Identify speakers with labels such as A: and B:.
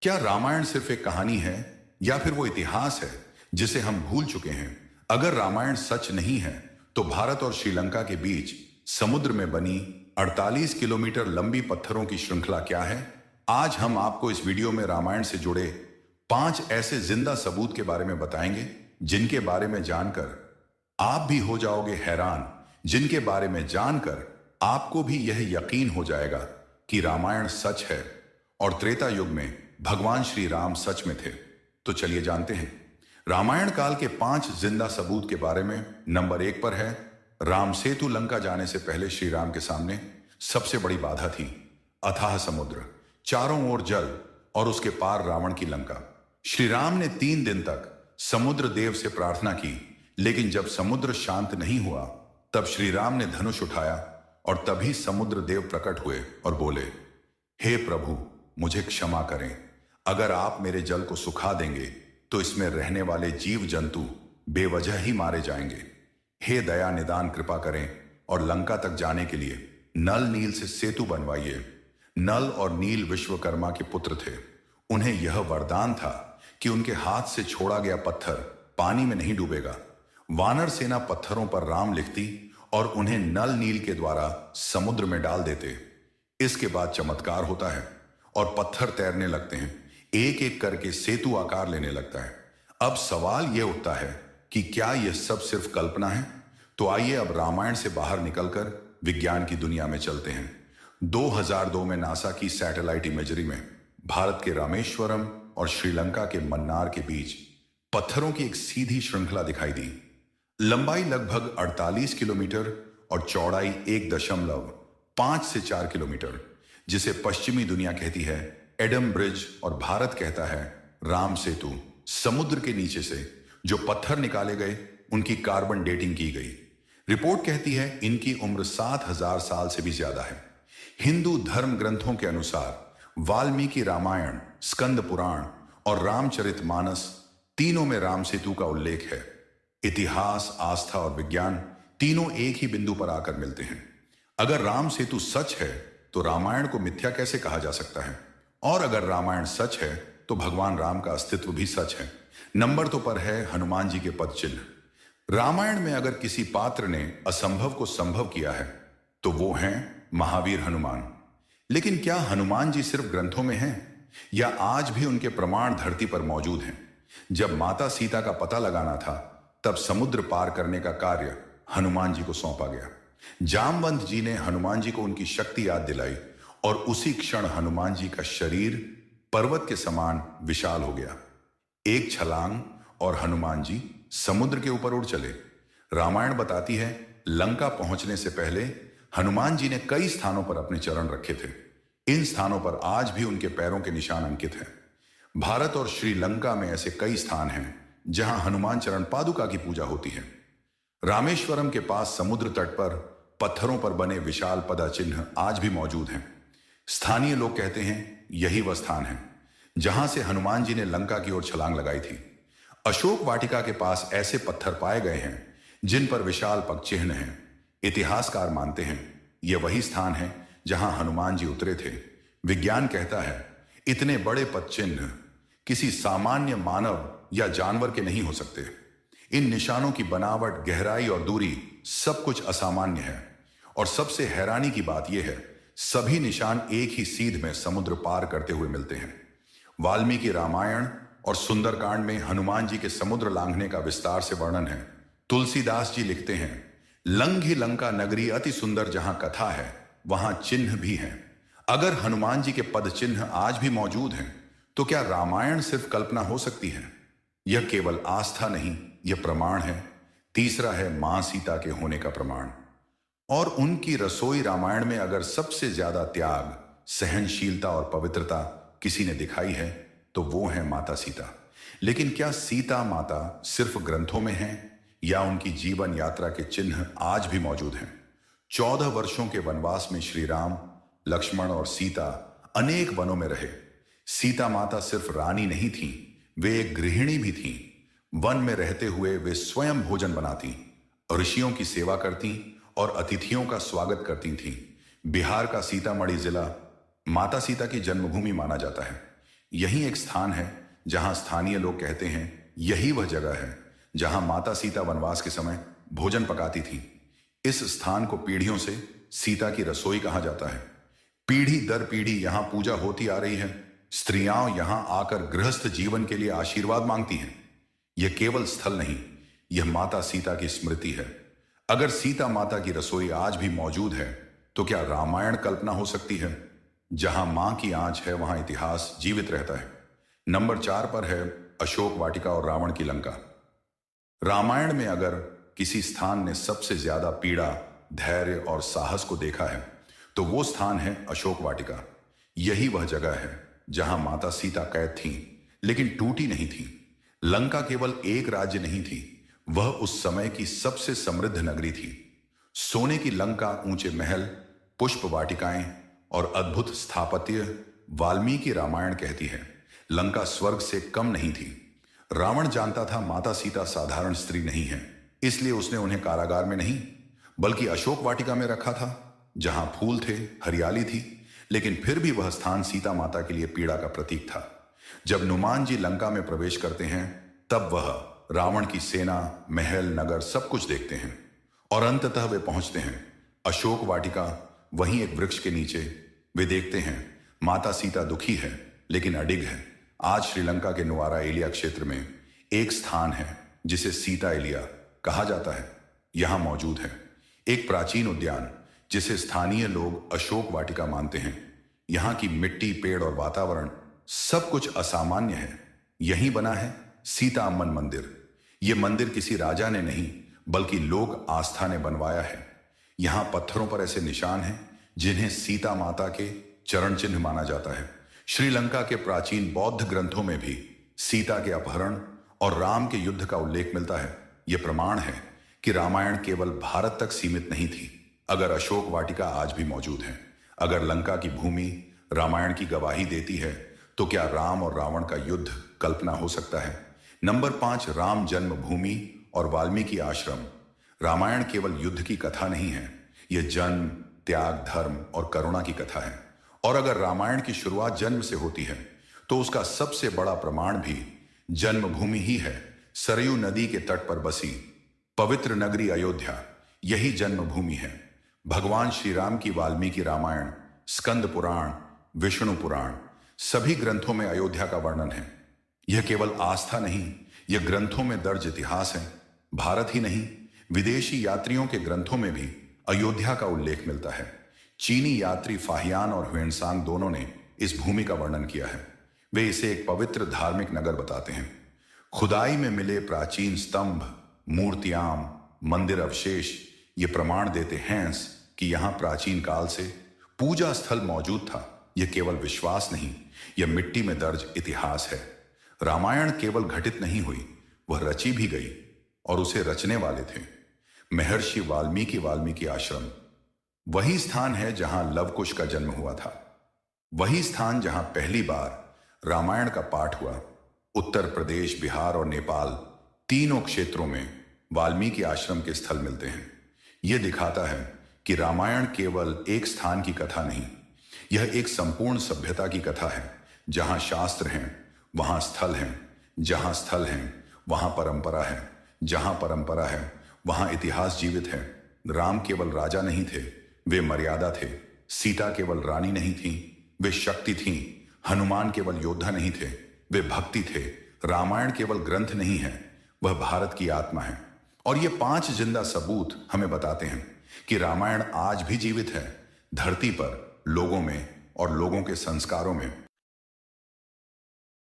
A: क्या रामायण सिर्फ एक कहानी है या फिर वो इतिहास है जिसे हम भूल चुके हैं? अगर रामायण सच नहीं है तो भारत और श्रीलंका के बीच समुद्र में बनी 48 किलोमीटर लंबी पत्थरों की श्रृंखला क्या है? आज हम आपको इस वीडियो में रामायण से जुड़े 5 ऐसे जिंदा सबूत के बारे में बताएंगे जिनके बारे में जानकर आप भी हो जाओगे हैरान, जिनके बारे में जानकर आपको भी यह यकीन हो जाएगा कि रामायण सच है और त्रेता युग में भगवान श्री राम सच में थे। तो चलिए जानते हैं रामायण काल के 5 जिंदा सबूत के बारे में। नंबर 1 पर है राम सेतु। लंका जाने से पहले श्री राम के सामने सबसे बड़ी बाधा थी अथाह समुद्र, चारों ओर जल और उसके पार रावण की लंका। श्री राम ने 3 दिन तक समुद्र देव से प्रार्थना की, लेकिन जब समुद्र शांत नहीं हुआ तब श्री राम ने धनुष उठाया और तभी समुद्र देव प्रकट हुए और बोले, हे प्रभु, मुझे क्षमा करें। अगर आप मेरे जल को सुखा देंगे तो इसमें रहने वाले जीव जंतु बेवजह ही मारे जाएंगे। हे दया निदान कृपा करें और लंका तक जाने के लिए नल नील से सेतु बनवाइए। नल और नील विश्वकर्मा के पुत्र थे। उन्हें यह वरदान था कि उनके हाथ से छोड़ा गया पत्थर पानी में नहीं डूबेगा। वानर सेना पत्थरों पर राम लिखती और उन्हें नल नील के द्वारा समुद्र में डाल देते। इसके बाद चमत्कार होता है और पत्थर तैरने लगते हैं, एक एक करके सेतु आकार लेने लगता है। अब सवाल यह उठता है कि क्या यह सब सिर्फ कल्पना है? तो आइए अब रामायण से बाहर निकलकर विज्ञान की दुनिया में चलते हैं। 2002 में नासा की सैटेलाइट इमेजरी में भारत के रामेश्वरम और श्रीलंका के मन्नार के बीच पत्थरों की एक सीधी श्रृंखला दिखाई दी। लंबाई लगभग 48 किलोमीटर और चौड़ाई 1.5 से 4 किलोमीटर, जिसे पश्चिमी दुनिया कहती है एडम ब्रिज और भारत कहता है राम सेतु। समुद्र के नीचे से जो पत्थर निकाले गए उनकी कार्बन डेटिंग की गई। रिपोर्ट कहती है इनकी उम्र 7000 साल से भी ज्यादा है। हिंदू धर्म ग्रंथों के अनुसार वाल्मीकि रामायण, स्कंद पुराण और रामचरितमानस तीनों में राम सेतु का उल्लेख है। इतिहास, आस्था और विज्ञान तीनों एक ही बिंदु पर आकर मिलते हैं। अगर राम सेतु सच है तो रामायण को मिथ्या कैसे कहा जा सकता है? और अगर रामायण सच है तो भगवान राम का अस्तित्व भी सच है। नंबर 2 पर है हनुमान जी के पद चिन्ह। रामायण में अगर किसी पात्र ने असंभव को संभव किया है तो वो हैं महावीर हनुमान। लेकिन क्या हनुमान जी सिर्फ ग्रंथों में हैं या आज भी उनके प्रमाण धरती पर मौजूद हैं? जब माता सीता का पता लगाना था तब समुद्र पार करने का कार्य हनुमान जी को सौंपा गया। जामवंत जी ने हनुमान जी को उनकी शक्ति याद दिलाई और उसी क्षण हनुमान जी का शरीर पर्वत के समान विशाल हो गया। एक छलांग और हनुमान जी समुद्र के ऊपर उड़ चले। रामायण बताती है लंका पहुंचने से पहले हनुमान जी ने कई स्थानों पर अपने चरण रखे थे। इन स्थानों पर आज भी उनके पैरों के निशान अंकित हैं। भारत और श्रीलंका में ऐसे कई स्थान हैं जहां हनुमान चरण पादुका की पूजा होती है। रामेश्वरम के पास समुद्र तट पर पत्थरों पर बने विशाल पदा चिन्ह आज भी मौजूद हैं। स्थानीय लोग कहते हैं यही वह स्थान है जहां से हनुमान जी ने लंका की ओर छलांग लगाई थी। अशोक वाटिका के पास ऐसे पत्थर पाए गए हैं जिन पर विशाल पग चिन्ह हैं। इतिहासकार मानते हैं यह वही स्थान है जहां हनुमान जी उतरे थे। विज्ञान कहता है इतने बड़े पद चिन्ह किसी सामान्य मानव या जानवर के नहीं हो सकते। इन निशानों की बनावट, गहराई और दूरी सब कुछ असामान्य है। और सबसे हैरानी की बात यह है सभी निशान एक ही सीध में समुद्र पार करते हुए मिलते हैं। वाल्मीकि रामायण और सुंदरकांड में हनुमान जी के समुद्र लांघने का विस्तार से वर्णन है। तुलसीदास जी लिखते हैं लंघि लंका नगरी अति सुंदर, जहां कथा है वहां चिन्ह भी हैं। अगर हनुमान जी के पद चिन्ह आज भी मौजूद हैं तो क्या रामायण सिर्फ कल्पना हो सकती है? यह केवल आस्था नहीं, यह प्रमाण है। तीसरा है मां सीता के होने का प्रमाण। और उनकी रसोई रामायण में अगर सबसे ज्यादा त्याग, सहनशीलता और पवित्रता किसी ने दिखाई है तो वो है माता सीता। लेकिन क्या सीता माता सिर्फ ग्रंथों में है या उनकी जीवन यात्रा के चिन्ह आज भी मौजूद हैं? 14 वर्षों के वनवास में श्री राम, लक्ष्मण और सीता अनेक वनों में रहे। सीता माता सिर्फ रानी नहीं थी, वे एक गृहिणी भी थीं। वन में रहते हुए वे स्वयं भोजन बनाती, ऋषियों की सेवा करती और अतिथियों का स्वागत करती थीं। बिहार का सीतामढ़ी जिला माता सीता की जन्मभूमि माना जाता है। यही एक स्थान है जहां स्थानीय लोग कहते हैं यही वह जगह है जहां माता सीता वनवास के समय भोजन पकाती थी। इस स्थान को पीढ़ियों से सीता की रसोई कहा जाता है। पीढ़ी दर पीढ़ी यहां पूजा होती आ रही है। स्त्रियां यहां आकर गृहस्थ जीवन के लिए आशीर्वाद मांगती हैं। यह केवल स्थल नहीं, यह माता सीता की स्मृति है। अगर सीता माता की रसोई आज भी मौजूद है तो क्या रामायण कल्पना हो सकती है? जहां मां की आंच है वहां इतिहास जीवित रहता है। नंबर 4 पर है अशोक वाटिका और रावण की लंका। रामायण में अगर किसी स्थान ने सबसे ज्यादा पीड़ा, धैर्य और साहस को देखा है तो वो स्थान है अशोक वाटिका। यही वह जगह है जहां माता सीता कैद थीं, लेकिन टूटी नहीं थी। लंका केवल एक राज्य नहीं थी, वह उस समय की सबसे समृद्ध नगरी थी। सोने की लंका, ऊंचे महल, पुष्प वाटिकाएं और अद्भुत स्थापत्य। वाल्मीकि रामायण कहती है लंका स्वर्ग से कम नहीं थी। रावण जानता था माता सीता साधारण स्त्री नहीं है, इसलिए उसने उन्हें कारागार में नहीं बल्कि अशोक वाटिका में रखा था, जहां फूल थे, हरियाली थी, लेकिन फिर भी वह स्थान सीता माता के लिए पीड़ा का प्रतीक था। जब हनुमान जी लंका में प्रवेश करते हैं तब वह रावण की सेना, महल, नगर सब कुछ देखते हैं और अंततः वे पहुंचते हैं अशोक वाटिका। वहीं एक वृक्ष के नीचे वे देखते हैं माता सीता दुखी है लेकिन अडिग है। आज श्रीलंका के नुआरा एलिया क्षेत्र में एक स्थान है जिसे सीता एलिया कहा जाता है। यहां मौजूद है एक प्राचीन उद्यान जिसे स्थानीय लोग अशोक वाटिका मानते हैं। यहां की मिट्टी, पेड़ और वातावरण सब कुछ असामान्य है। यहीं बना है सीता अम्मन मंदिर। यह मंदिर किसी राजा ने नहीं बल्कि लोक आस्था ने बनवाया है। यहां पत्थरों पर ऐसे निशान हैं जिन्हें सीता माता के चरण चिन्ह माना जाता है। श्रीलंका के प्राचीन बौद्ध ग्रंथों में भी सीता के अपहरण और राम के युद्ध का उल्लेख मिलता है। यह प्रमाण है कि रामायण केवल भारत तक सीमित नहीं थी। अगर अशोक वाटिका आज भी मौजूद है, अगर लंका की भूमि रामायण की गवाही देती है, तो क्या राम और रावण का युद्ध कल्पना हो सकता है? नंबर 5, राम जन्मभूमि और वाल्मीकि आश्रम। रामायण केवल युद्ध की कथा नहीं है, यह जन्म, त्याग, धर्म और करुणा की कथा है। और अगर रामायण की शुरुआत जन्म से होती है तो उसका सबसे बड़ा प्रमाण भी जन्मभूमि ही है। सरयू नदी के तट पर बसी पवित्र नगरी अयोध्या, यही जन्मभूमि है। भगवान श्री राम की वाल्मीकि रामायण, स्कंद पुराण, विष्णु पुराण, सभी ग्रंथों में अयोध्या का वर्णन है। यह केवल आस्था नहीं, यह ग्रंथों में दर्ज इतिहास है। भारत ही नहीं, विदेशी यात्रियों के ग्रंथों में भी अयोध्या का उल्लेख मिलता है। चीनी यात्री फाहियान और ह्वेनसांग दोनों ने इस भूमि का वर्णन किया है। वे इसे एक पवित्र धार्मिक नगर बताते हैं। खुदाई में मिले प्राचीन स्तंभ, मूर्तियां, मंदिर अवशेष ये प्रमाण देते हैं कि यहां प्राचीन काल से पूजा स्थल मौजूद था। यह केवल विश्वास नहीं, यह मिट्टी में दर्ज इतिहास है। रामायण केवल घटित नहीं हुई, वह रची भी गई और उसे रचने वाले थे महर्षि वाल्मीकि आश्रम। वही स्थान है जहां लव कुश का जन्म हुआ था। वही स्थान जहां पहली बार रामायण का पाठ हुआ। उत्तर प्रदेश, बिहार और नेपाल, तीनों क्षेत्रों में वाल्मीकि आश्रम के स्थल मिलते हैं। यह दिखाता है कि रामायण केवल एक स्थान की कथा नहीं, यह एक संपूर्ण सभ्यता की कथा है। जहां शास्त्र हैं वहां स्थल हैं, जहां स्थल हैं वहां परंपरा है, जहां परंपरा है वहां इतिहास जीवित है। राम केवल राजा नहीं थे, वे मर्यादा थे। सीता केवल रानी नहीं थी, वे शक्ति थीं। हनुमान केवल योद्धा नहीं थे, वे भक्ति थे। रामायण केवल ग्रंथ नहीं है, वह भारत की आत्मा है। और ये 5 जिंदा सबूत हमें बताते हैं कि रामायण आज भी जीवित है, धरती पर, लोगों में और लोगों के संस्कारों में।